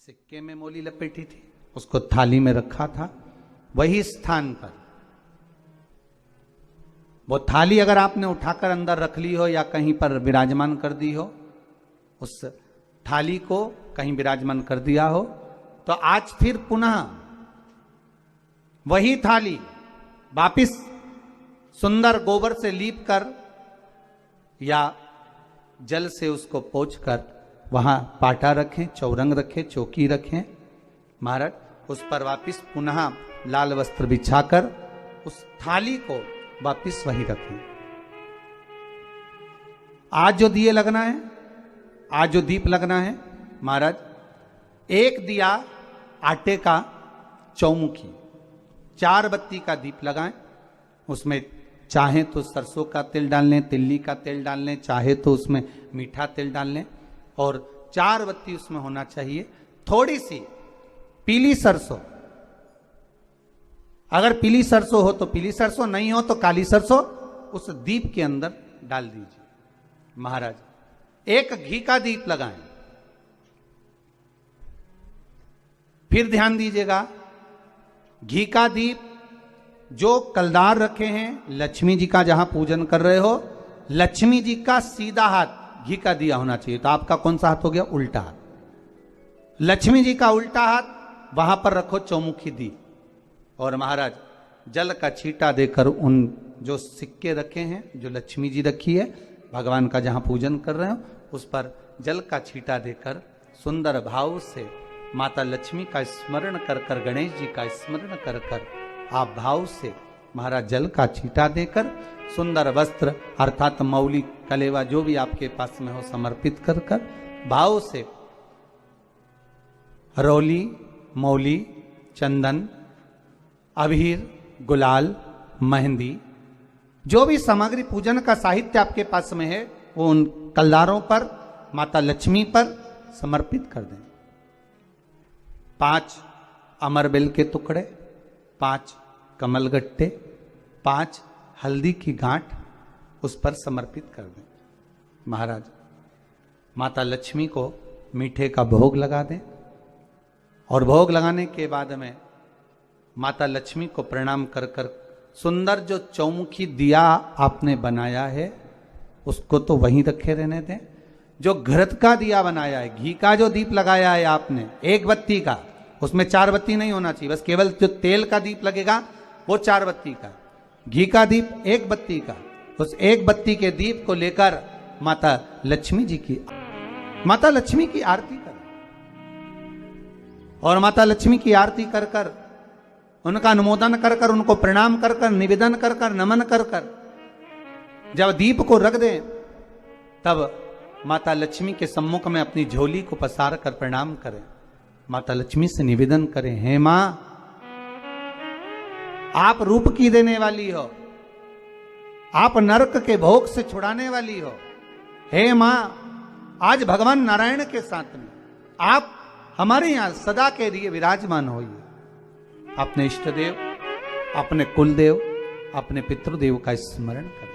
सिक्के में मोली लपेटी थी, उसको थाली में रखा था। वही स्थान पर वो थाली अगर आपने उठाकर अंदर रख ली हो या कहीं पर विराजमान कर दी हो, उस थाली को कहीं विराजमान कर दिया हो, तो आज फिर पुनः वही थाली वापिस सुंदर गोबर से लीप कर या जल से उसको पोंछ कर वहां पाटा रखें, चौरंग रखें, चौकी रखें महाराज, उस पर वापिस पुनः लाल वस्त्र बिछाकर उस थाली को वापिस वहीं रखें। आज जो दिए लगना है, आज जो दीप लगना है महाराज, एक दिया आटे का चौमुखी, 4 बत्ती का दीप लगाएं। उसमें चाहे तो सरसों का तेल डाल लें, तिल्ली का तेल डाल लें, चाहे तो उसमें मीठा तेल डाल लें, और 4 बत्ती उसमें होना चाहिए। थोड़ी सी पीली सरसों, अगर पीली सरसों हो तो पीली सरसों, नहीं हो तो काली सरसों उस दीप के अंदर डाल दीजिए महाराज। एक घी का दीप लगाएं। फिर ध्यान दीजिएगा, घी का दीप जो कलदार रखे हैं, लक्ष्मी जी का जहां पूजन कर रहे हो, लक्ष्मी जी का सीधा हाथ घी का दिया होना चाहिए। तो आपका कौन सा हाथ हो गया? उल्टा हाथ। लक्ष्मी जी का उल्टा हाथ वहां पर रखो चौमुखी दीप, और महाराज जल का छींटा देकर उन जो सिक्के रखे हैं, जो लक्ष्मी जी रखी है, भगवान का जहां पूजन कर रहे हो, उस पर जल का छींटा देकर सुंदर भाव से माता लक्ष्मी का स्मरण कर कर, गणेश जी का स्मरण कर कर आप भाव से महाराज जल का छींटा देकर सुंदर वस्त्र अर्थात मौली, कलेवा जो भी आपके पास में हो समर्पित कर कर भाव से रौली, मौली, चंदन, अबीर, गुलाल, मेहंदी, जो भी सामग्री पूजन का साहित्य आपके पास में है, वो उन कलदारों पर, माता लक्ष्मी पर समर्पित कर दें। 5 अमरबेल के टुकड़े, 5 कमलगट्टे, 5 हल्दी की गांठ उस पर समर्पित कर दें महाराज। माता लक्ष्मी को मीठे का भोग लगा दें, और भोग लगाने के बाद में माता लक्ष्मी को प्रणाम कर कर सुंदर जो चौमुखी दिया आपने बनाया है उसको तो वहीं रखे रहने दें। जो घृत का दिया बनाया है, घी का जो दीप लगाया है आपने 1 बत्ती का, उसमें 4 बत्ती नहीं होना चाहिए, बस केवल जो तेल का दीप लगेगा वो 4 बत्ती का, घी का दीप 1 बत्ती का, उस 1 बत्ती के दीप को लेकर माता लक्ष्मी जी की, माता लक्ष्मी की आरती कर, और माता लक्ष्मी की आरती कर कर उनका अनुमोदन कर कर, उनको प्रणाम कर कर, निवेदन कर कर, नमन कर कर जब दीप को रख दें, तब माता लक्ष्मी के सम्मुख में अपनी झोली को पसार कर प्रणाम करें। माता लक्ष्मी से निवेदन करें, हे मां, आप रूप की देने वाली हो, आप नरक के भोग से छुड़ाने वाली हो। हे मां, आज भगवान नारायण के साथ में आप हमारे यहां सदा के लिए विराजमान होइए। अपने इष्ट देव, अपने कुल देव, अपने पितृदेव का स्मरण करें।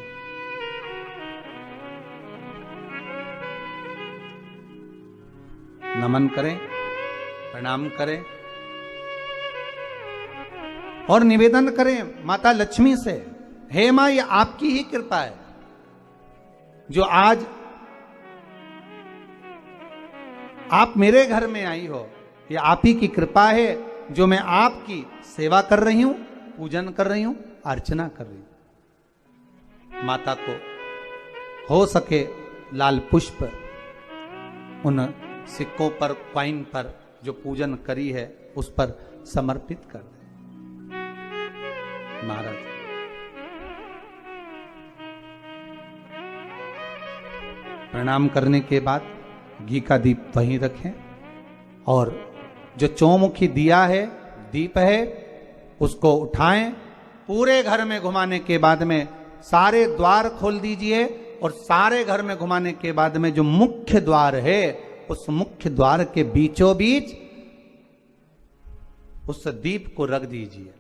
नमन करें, प्रणाम करें, और निवेदन करें माता लक्ष्मी से, हे मां, ये आपकी ही कृपा है जो आज आप मेरे घर में आई हो। ये आप ही की कृपा है जो मैं आपकी सेवा कर रही हूं, पूजन कर रही हूं, अर्चना कर रही हूं। माता को हो सके लाल पुष्प उन सिक्कों पर, क्वाइन पर जो पूजन करी है उस पर समर्पित कर दें महाराज। प्रणाम करने के बाद घी का दीप वहीं रखें, और जो चौमुखी दिया है, दीप है, उसको उठाएं, पूरे घर में घुमाने के बाद में सारे द्वार खोल दीजिए, और सारे घर में घुमाने के बाद में जो मुख्य द्वार है, उस मुख्य द्वार के बीचों बीच उस दीप को रख दीजिए।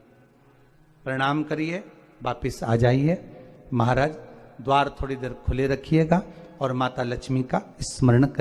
प्रणाम करिए, वापिस आ जाइए महाराज। द्वार थोड़ी देर खुले रखिएगा और माता लक्ष्मी का स्मरण करिए।